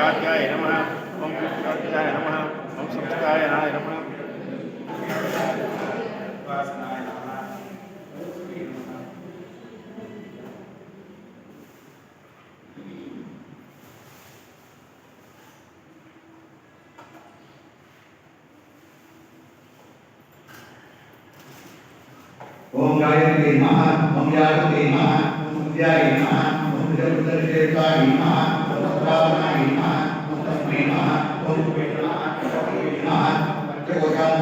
कात्याय नमः ओम कात्याय नमः ओम संस्कायनाय नमः वासनाय नमः ओम गायत्री नमः ओम यागते नमः ओम विद्याय नमः ओम जगदर्शेताय नमः ओम प्रावनाय नमः ओम तस्मै नमः ओम वेदनाय नमः पंचकोशाय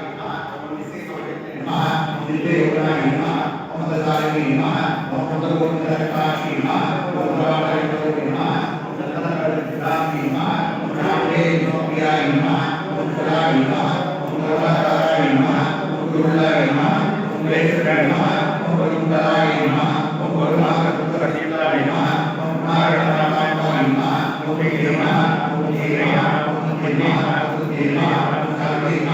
नमः ओम निसेयोगे नमः ओम निदेयोगाय नमः ओम ददाय नमः ओम तदगोत्रकाय नमः ओम रामाय नमः ओम तदनरदाय नमः ओम रामे नोपियाय नमः ओम सदाय नमः ओम गौरवाय नमः ओम गुरुलाय नमः वेदाय नमः ओम गुरुदाय नमः ओम गुरुमार्गदर्शनाय नमः ओम नारायणाय नमः ओम देवाय ओम देवाय ओम देवाय ओम देवाय ओम काली नमः ओम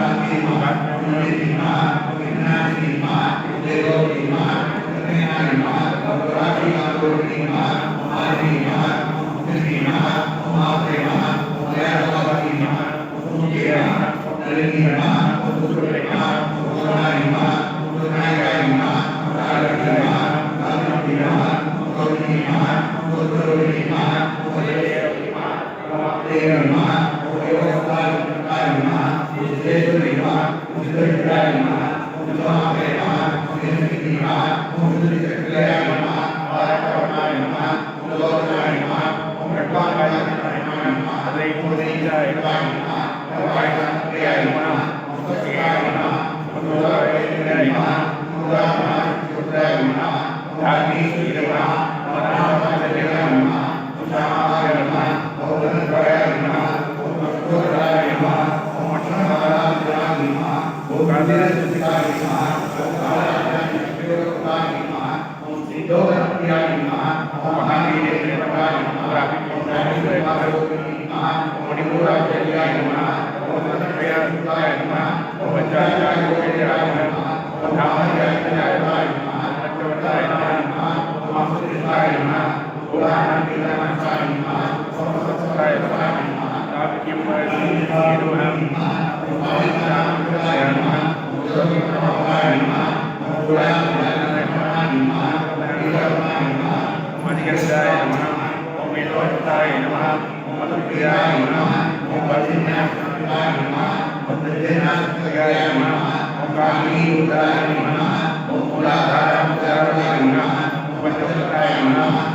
सुरति नमः काली नमः ओम देवी नमः ओम विनाशिनी नमः ओम देवोनी नमः ओम कन्याय नमः ओम राशि आरोही नमः ओम आदि नमः ओम कृष्ण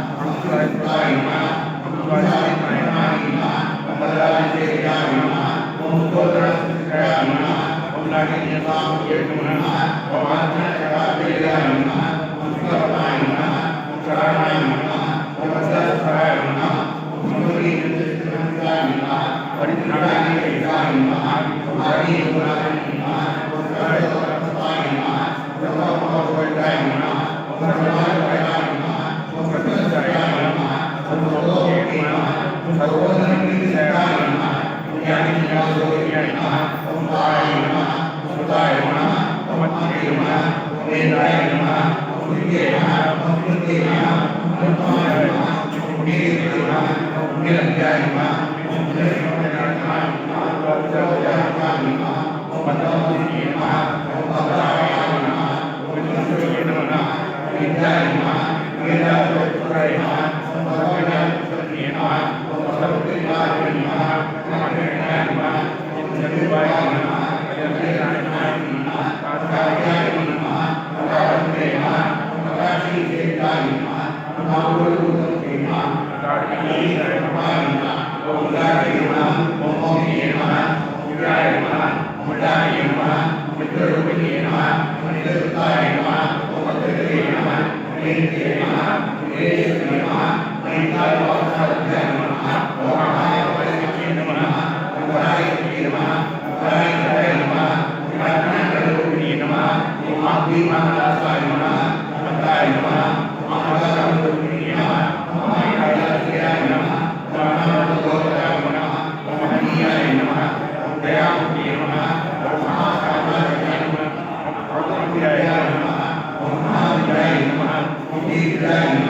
नमः ओम आत्रे नमः ओम दयावती नमः ओम मुक्तिय नमः ओम नलिनी नमः ओम सुरति नमः Om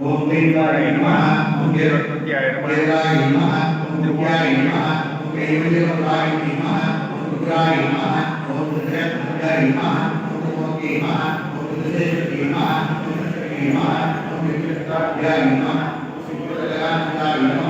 ஓம் தேவாய நமஹ ஓம் தேவபத்யாய நமஹ தேவாய நமஹ ஓம் திவ்யாய நமஹ ஓம் தேவதேவாய நமஹ ஓம் ருத்ராய நமஹ ஓம் ருத்ராய நமஹ ஓம் மோகே நமஹ ஓம் ருத்ரேய நமஹ ஓம் ருத்ரேய நமஹ ஓம் ருத்ராய நமஹ ஓம் ருத்ராய நமஹ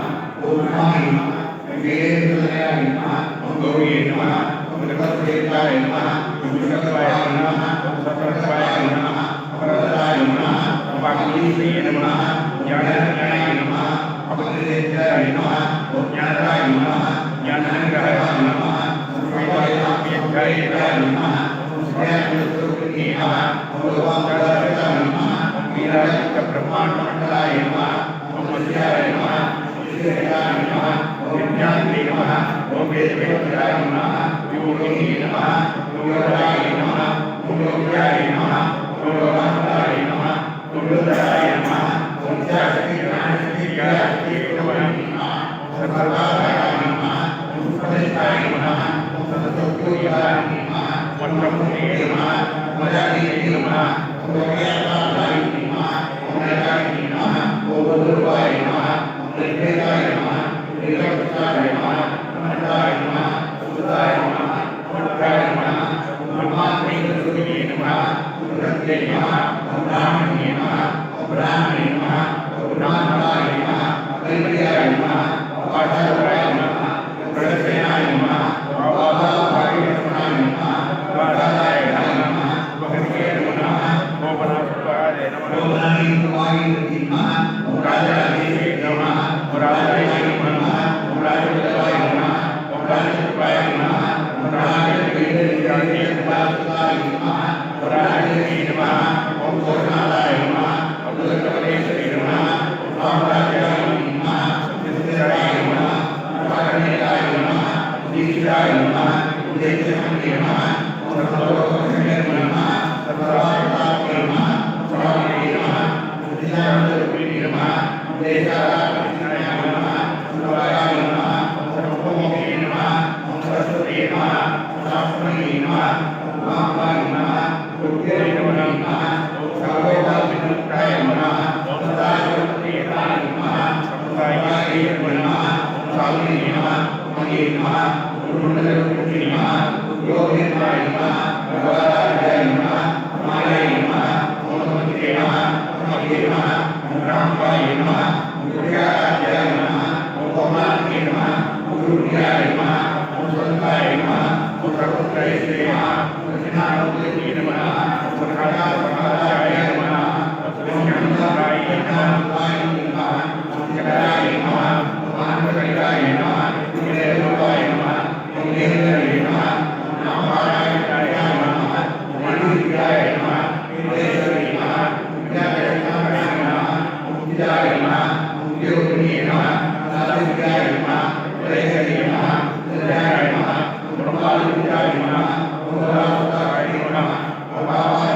ஓம் மாய நமஹ ஓம் வேதேந்திராய நமஹ ஓம் கௌரியே நமஹ ஓம் ருத்ரேயாய நமஹ ஓம் ருத்ராய நமஹ ஓம் சத்ரத்வாய நமஹ ஓம் ருத்ராய நமஹ Bhakti Namah, Jnanaya Namah, Abhidhyaya Namah, Jnanaya Namah, Jnanaya Namah, Suryaaya Namah, Suryaaya Namah, Bhagavata Namah, Virajita Brahmanandaya Namah, Madhyaya Namah, Madhyaya Namah, Vidyatri Namah, Vedavedaya Namah, Yogini Namah, Yogadaya Namah, Yogyaya Namah, Yogadaya Namah, Gurudaya Namah, Om Jnanaya Namah, Sarvadaya Namah, Om Pradeshaya Namah, Om Sattvagoya Namah, Om Brahmane Namah, Om Jnanaya Namah, Om Vyayataya Namah, Om Nayaya Namah, Om Guruvaya Namah, Om Vedaya Namah, Om Vedavaya Namah, Om Mandaya Namah, Om Sudaya Namah, Om Udaya Namah, Om Brahmane Namah, Om Ratyaya Namah, Om Brahmane Namah, Om Brahmane Namah, Om Brahmane Namah, Om Kalpayaya Namah, Om Acharaya Namah, Om Pradeshaya Namah, Om Bhavaya Namah, Om Vadaya Namah, Om Bhagavate Namah, Om Panasupaya Namah, Om Nayinuvaya Namah, Om Rajayate Namah, Om Rajayate Namah, Om Rajayate Namah, Om Rajayate Namah, Om Rajayate Namah, Om Rajayate Namah, Om Purnadaya Namah, Om Purnadaya Namah, Om Samarajaya Namah, Satyajaya Namah, Om Paranelaya Namah, Om Dikshaya Namah, Om Dekshaya Namah, Om Sarvalokamaya Namah, Sarvadaya Namah, Om Sarvadaya Namah, Om Dhyanadarupini Namah, Om Desharapinaya Namah, Om Sarvadaya Namah, Om Sarvabhumike Namah, Om Saraswati Namah, Om Shastramani Namah, Om Bhagavaya Namah, Om Guruvaya Namah, Om Sarvabhaumaya Namah, Om Sadashivataya Namah, Samudaya Namah, Om Salini Namah, Om Mani Namah, Om Rundadarupini Namah, Om Yogendraya Namah, Om Bhavadaya Namah, Om Maya Namah, Om Mati Namah, Om Mati Namah, Om Brahmaya Namah, Om Guryaya Namah, Om Bhamani Namah, Om Guryaya Namah, Om Sandaya Namah, Om Sarvatraya Namah, Om Jnanamurti Namah, Om Sarvadaya Namah, Om Sarvadaya Namah, Om Jnanaya Namah, Om Anandaya Namah, Om Devaya Namah, Om Devaya Namah, Om Namayaya Namah, Om Anandaya Namah, Om Devaya Namah, Om Jnanaya Namah, Om Vidya Namah, Om Yogini Namah, Om Satyajaya Namah, Om Vedaya Namah, Om Jnanaya Namah, Om Brahmajaya Namah, Om Varavadaya Namah, Om Bhavaya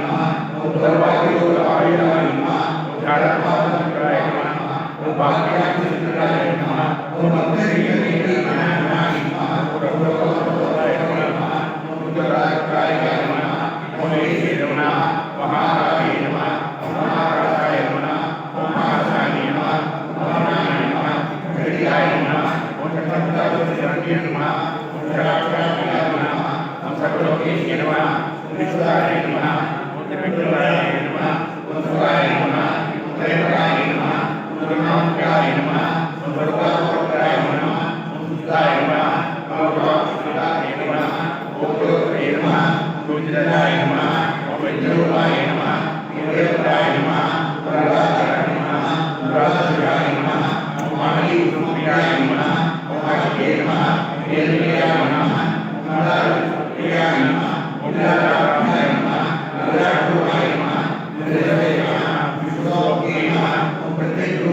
Namah, Om Dharvayogaya Namah, Om Dharamavadaya Namah, Om Bhagavate Namah, Om Bhakti Namah, Om Raghavadaya Namah, Om Uddaraya Namah, Om Esi Namah, Mahārāya Namah, Om Mahārāya Namah, Om Mahāsani Namah, Om Mahānaya Namah, Om Hridaya Namah, Om Sattvagadaya Namah, Om Sarvadaya Namah, Om Sarvalokeshi Namah, Om Vishwadaya Namah, Om Tirvikrmaya Namah, Om Suvaya Namah, Om Devaya Namah,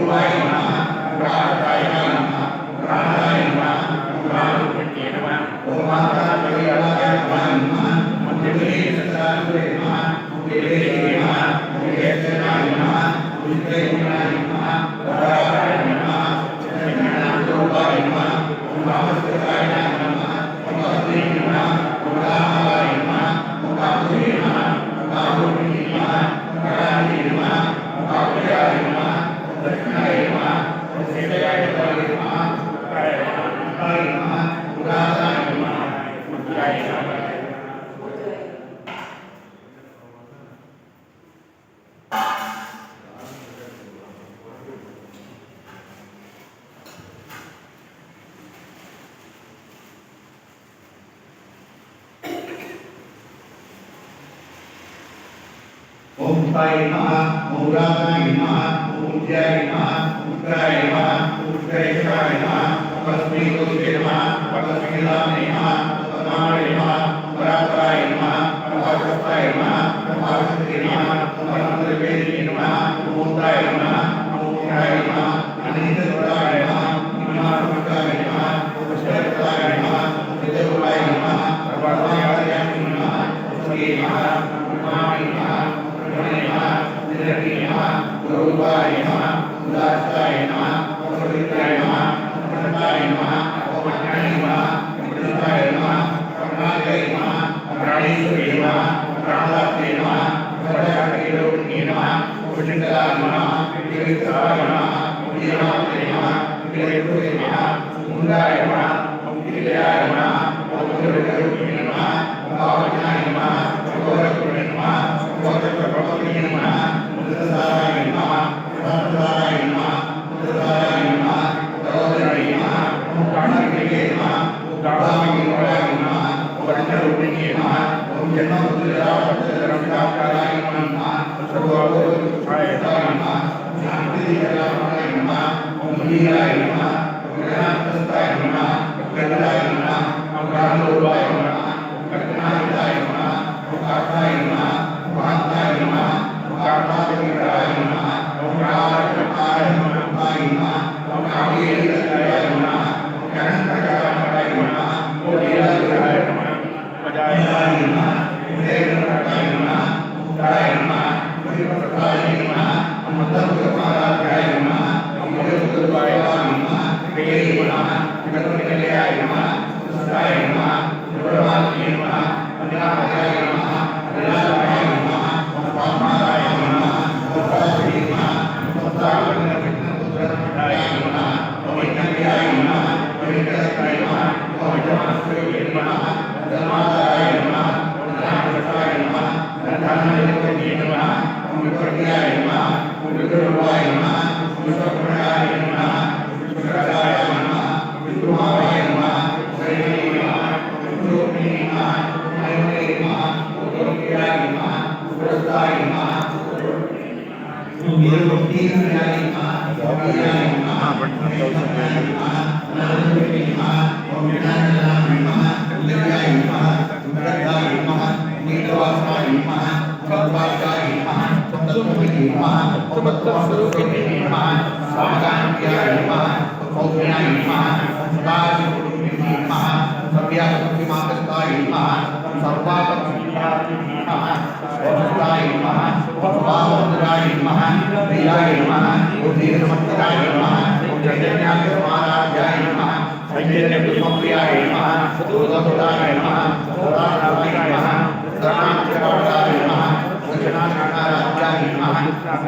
रूपाय नमः प्राणाय नमः प्राणाय नमः प्राणरूपिण्ये नमः ओम मातापिताय नमः मन्दिरे सदाशिवे नमः देवे नमः देवताय नमः विष्णुनाय नमः वराय नमः चन्द्रनाथोपाय नमः ओम रामचन्द्राय नमः ओम अग्नि नमः ओम रामाय नमः ओम कामधे नमः ओम कामरूपिणे नमः ओम कराय नमः ओम काव्याय नमः ओम दक्षिणाय नमः ओम सेवाय नमः ओम काय नमः ओम राधाय नमः ओम जय नमः ओम साई नमः ओम राधाय नमः ओम जय नमः ओम कराय नमः ओम जयेशाय नमः ओम लक्ष्मी दोषे नमः ओम लक्ष्मीलाय नमः ओम पद्माय नमः ओम राधाय नमः ओम वासुदेवाय नमः ओम वासुदेवाय नमः ओम अनंतवेदी नमः ओम मूर्ताय नमः ओम मूर्ताय नमः अनित्यताय नमः ओम मूर्ताय नमः ओम शरताय नमः ओम देवाय नमः ओम वासुदेवाय नमः ओम श्री नमः ओम माय नमः गुरुवाय नमः उदासाय नमः पवित्राय नमः पवित्राय नमः पवित्राय नमः पवित्राय नमः प्राणाय नमः प्राणेश्वरी नमः प्राणाय नमः प्राणाय नमः पवित्राय नमः पवित्राय नमः पवित्राय नमः पवित्राय नमः मुंडाय नमः पवित्राय नमः पवित्राय नमः पावनाय नमः पवित्राय नमः पवित्राय नमः मुद्राय नमः मुद्राय नमः मुद्राय नमः मुद्राय नमः प्राणाय नमः प्राणाय नमः वर्णरूपिणे नमः ओम जन्ममुद्राय नमः सर्वोपरि नमः शांतिदाय नमः ओम हीराय नमः ज्ञानप्रदाय नमः ज्ञानाय नमः ज्ञानरूपाय नमः ज्ञानाय नमः आत्माय नमः महात्माय नमः कामाय नमः ओम रामाय नमः ओम कामेश्वराय नमः ओम अनंतकाय नमः ओम लीलाय नमः अजाय नमः देवनाय नमः ओम काय नमः ओम प्रकाय नमः ओम मदनकुमाराय नमः ओम योगदुर्गाय नमः प्रिय नमः जगन्नाथाय नमः सुधाय नमः गुरुवाय नमः अनाथाय नमः अनाथाय नमः ओम पामाय नमः ओम पाशी नमः ओम सागरनाय नमः ओम ज्ञानाय नमः ओम विद्याय नमः ओम ज्ञानस्वरूपे नमः धर्माय नमः ओम धर्मसाय नमः धर्माय नमः ओम विद्याय नमः ओम विद्रुवाय नमः ओम विश्वकर्माय नमः ओम विश्वकर्माय नमः ओम विद्रुवाय नमः ओम श्री नमः ओम विद्रुवाय नमः ओम आयुर्वे नमः ओम योग्याय नमः ओम प्रदाय नमः ओम वीरभक्तियाय नमः ओम वीराय नमः ओम ज्ञानाय नमः ओम दिव्याय नमः ओम प्रदाय नमः ओम नीलवासाय नमः ओम वासाय नमः ओम तत्त्वविदे नमः ओम तत्त्वस्वरूपिणे नमः ओम ज्ञानाय नमः ओम भौज्ञाय नमः ओम सदाशिवरूपिणे नमः ओम सर्वव्यापकमात्रताय नमः ओम सर्वात्मकाय नमः ओम सदाय नमः ओम वामोदराय नमः वीराय नमः ओम दीर्घमत्तराय नमः ओम चैतन्यकुमाराय नमः चैतन्यपुष्पप्रियाय नमः सदोदताय नमः सदाशिवाय नमः सदानंदकाय नमः दक्षिणानारायणाय नमः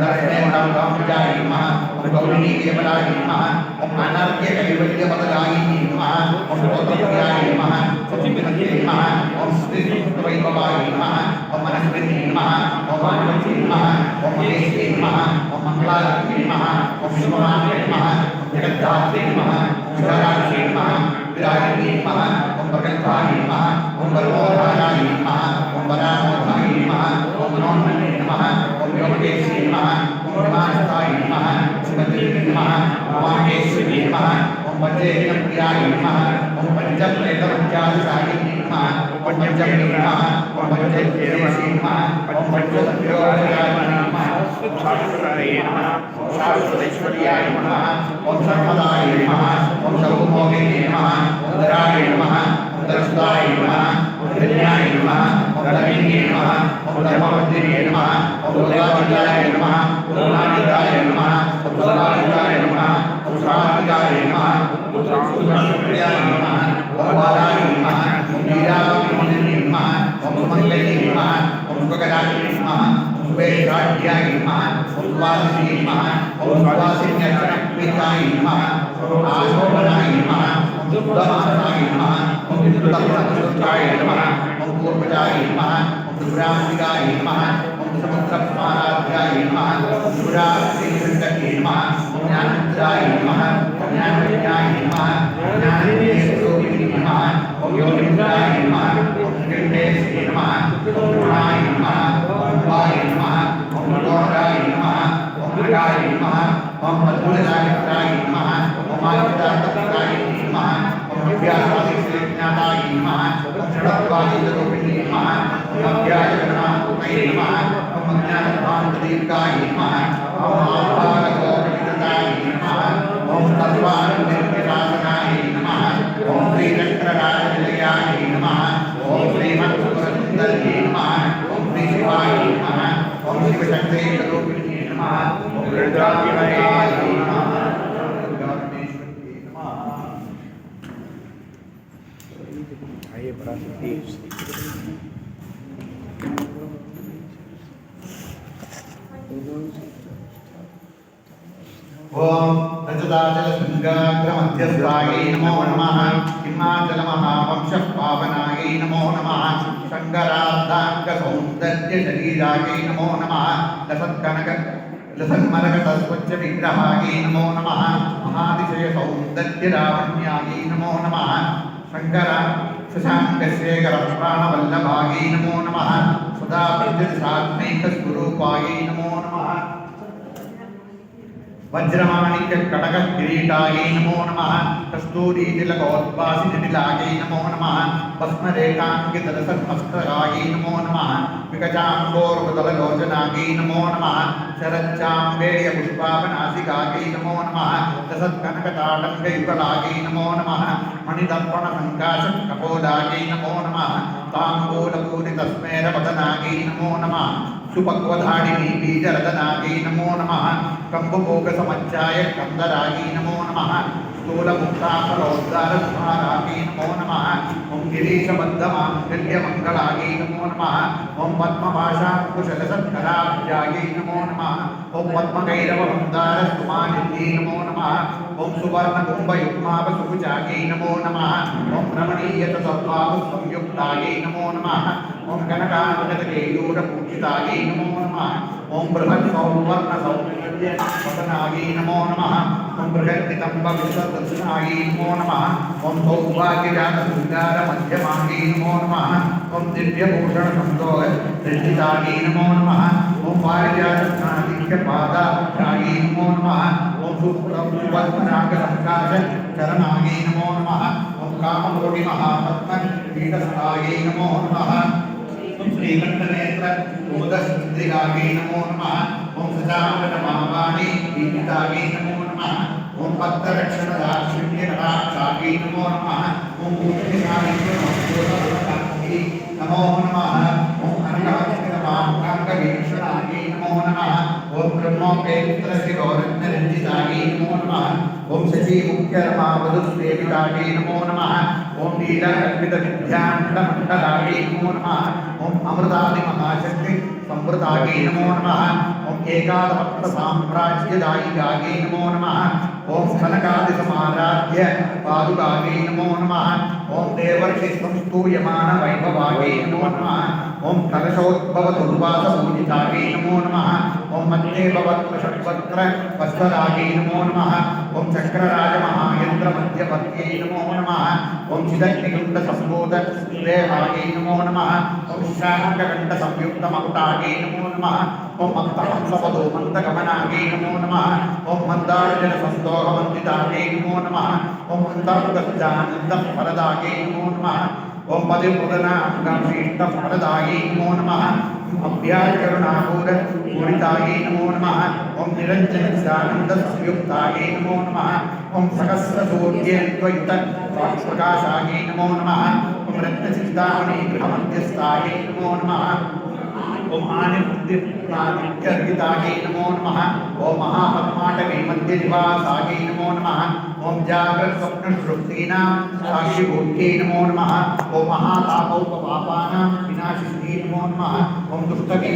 दर्शनेन्द्राय नमः ओम गौरी केवलाय नमः ओम अनार्य कैवल्यपदाय नमः ओम रोतप्रियाय नमः ओम विद्ये नमः ओम स्थितिवैभवाय नमः ओम मनस्पति नमः ओम आनंदी नमः ओम महेश्वरी नमः ओम मंगलादेवी नमः ओम शिवमाते नमः जगद्धात्री नमः शिवरात्रि नमः विराजिनी नमः ओम भगवताय नमः ओम बलवोधाय नमः ओम वराहोधाय नमः ओम नौमने नमः ओम योगेश्वरी नमः ओम विमानस्थाय नमः ओम बद्री नमः ओम माहेश्वरी नमः ओम वज्रेन्द्रप्रियाय नमः ओम पंचप्रेतवज्रासाय नमः ओम पंचमी नमः ओम पंचकेशरी नमः ओम पंचोदयोदयाय नमः शाश्वताय नमः ओम शाश्वतेश्वर्याय नमः ओम सर्वदाय नमः ओम सर्वभोगिने नमः ओम धराय नमः ओम दर्शनाय नमः ओम धन्याय नमः ओम धर्मिणे नमः ओम धर्मवर्धिने नमः ओम लोकाधिकाय नमः ओम लोकाधिकाय नमः ओम लोकाधिकाय नमः ओम श्रावकाय नमः ओम श्रावकाय नमः ओम बालाय नमः ओम वीराय नमः ओम मंगले नमः ओम सुखकराय नमः वेदाध्याय नमः ओम वासिनी नमः ओम वासिन्यर्चनप्रीताय नमः ओम आशोभनाय नमः ओम दुर्गमासाय नमः ओम दुर्गमासाय नमः ओम पूर्वजाय नमः ओम दुर्गांबिकाय नमः ओम समुद्रस्माराध्याय नमः ओम दुर्गाश्रीशंकरे नमः ओम ज्ञानमुद्राय नमः ओम ज्ञानविज्ञाय नमः ओम ज्ञानविज्ञानस्वरूपिणे नमः ओम योगिन्द्राय नमः ओम कृष्णेश्वरे नमः ओम गुणाय नमः ओम वाय नमः ओम मनोहराय नमः ओम मृगाय नमः ओम मधुराय नमः ओम आयुधाय नमः ओम व्यासादिज्ञानाय नमः ओम षडत्वादिरूपिणे नमः ओम अव्याजगणाय नमः ओम ज्ञानध्वान्तदीर्घाय नमः ओम आभारगोपविदताय नमः ओम तत्त्वानुनिर्विशासनाय नमः ओम श्रीचक्रराजनिलयाय नमः ओम श्रीमत्सुरसुन्दर्ये नमः ओम श्रीशिवाय नमः ओम शिवशक्तिरूपिणे नमः ओम रुद्राभिनये नमः आइए पराशक्ति ओम रजताचलशृङ्गाग्रमध्यस्थायै नमो नमः हिमाचलमहावंशपावनायै नमो नमः शङ्करार्धाङ्गसौन्दर्यशरीरायै नमो नमः लसन्मरकटस्वच्छविग्रहायै नमो नमः महातिशयसौन्दर्यलावण्यायै नमो नमः शङ्कर शशाङ्कशेखरप्राणवल्लभायै नमो नमः सदा विद्युत्सात्मैकस्वरूपायै नमो नमः वज्रमाणिक्य कटक किरीटायै नमो नमः कस्तूरी तिलकोद्भासि जटिलायै नमो नमः भस्मरेखाङ्कितरसन्मस्तकायै नमो नमः विकचाम्बोरुदललोचनायै नमो नमः शरच्चाम्बेय पुष्पावनासिकायै नमो नमः लसत्कनकताडङ्गयुगलायै नमो नमः मणिदर्पणसङ्काशकपोलायै नमो नमः ताम्बूलपूरितस्मेरवदनायै नमो नमः सुपक्वधारिणी बीजरदनायै नमो नमः कम्बभोगसमज्जाय कन्दरायै नमो नमः स्थूलमुक्ताफलोद्गारकुमारायै नमो नमः ओम गिरीशबद्धमाङ्गल्यमङ्गलायै नमो नमः ओम पद्मभाषाङ्कुशलसत्कराब्जायै नमो नमः ओम पद्मकैरवमन्दारस्तुमानिध्यै नमो नमः ओम सुवर्णकुम्भयुग्मावसुभुजायै नमो नमः ओम रमणीयतसत्त्वावसंयुक्तायै नमो नमः ओम कनकाङ्गदकेयूरपूजितायै नमो नमः ओम बृहत्सौवर्णसौन्दर्यवदनायै नमो नमः ओम बृहद्दितम्बविश्वदर्शनायै नमो नमः ओम सौभाग्यजातशृङ्गारमध्यमायै नमो नमः ओम दिव्यभूषणसन्दोहरञ्जितायै नमो नमः ओम पारिजातस्नादिक्यपादाभ्यायै नमो नमः ओम सुपद्मनागसङ्काशचरणायै नमो नमः ओम कामकोटिमहापद्मपीठस्थायै नमो नमः ओम श्रीकण्ठनेत्र उदस्त्रिगायै नमो नमः ओम सजाननमावाणी दीपितायै नमो नमः ओम भक्तरक्षणदाक्षिण्यकटाक्षायै नमो नमः ओम पूर्णिमानित्यमस्तुतमस्तुते नमो नमः ओम अनङ्गभक्तिरमाङ्गाङ्गवीक्षणायै नमो नमः ओम ब्रह्मोपेत्रशिरोरत्नरञ्जितायै नमो नमः ओम शचीमुख्यरमावधुसेवितायै नमो नमः ओम नीलकल्पितविद्याण्डमण्डलायै नमो नमः ओम अमृतादिमहाशक्ति संवृतायै नमो नमः ओम एकादभक्तसाम्राज्यदायिकायै नमो नमः ओम कनकादिसमाराध्य पादुकायै नमो नमः ओम देवर्षिस्तूयमानवैभवायै नमो नमः ओम कलशोद्भवदुर्वासपूजितायै नमो नमः ओम मध्येभवत्वषट्वक्त्र वस्त्रायै नमो नमः ओम चक्रराजमहायन्द्रमध्यपत्यै नमो नमः ओम चिदग्निकुण्डसम्भूतदेहायै नमो नमः ओम शाङ्ककण्ठसंयुक्तमकुटायै नमो नमः ओम मत्तहंसपदोमन्तगमनायै नमो नमः ओम मन्दारजलसन्दोहवन्दितायै नमो नमः ओम मन्दारुगस्जानन्दफलदायै नमो नमः ओम पतिपुदनाङ्गभीष्टफलदायै नमो नमः अव्याकरुणापूर पूरितायै नमो नमः ओम निरञ्जनस्यानन्दसंयुक्तायै नमो नमः ओम सहस्रसूर्येन्द्वयुत प्रकाशायै नमो नमः ओम रत्नचिन्तामणि गृहमध्यस्थायै नमो नमः ओम आनिर्दितायै नमो नमः ओम महापद्माटवी मध्यनिवासायै नमो नमः ओम जागृत स्वप्न सुषुप्तीनां साक्षिभूत्यै नमो नमः ओम महातापोपपापानां विनाशिन्यै नमो नमः ओम दुष्टके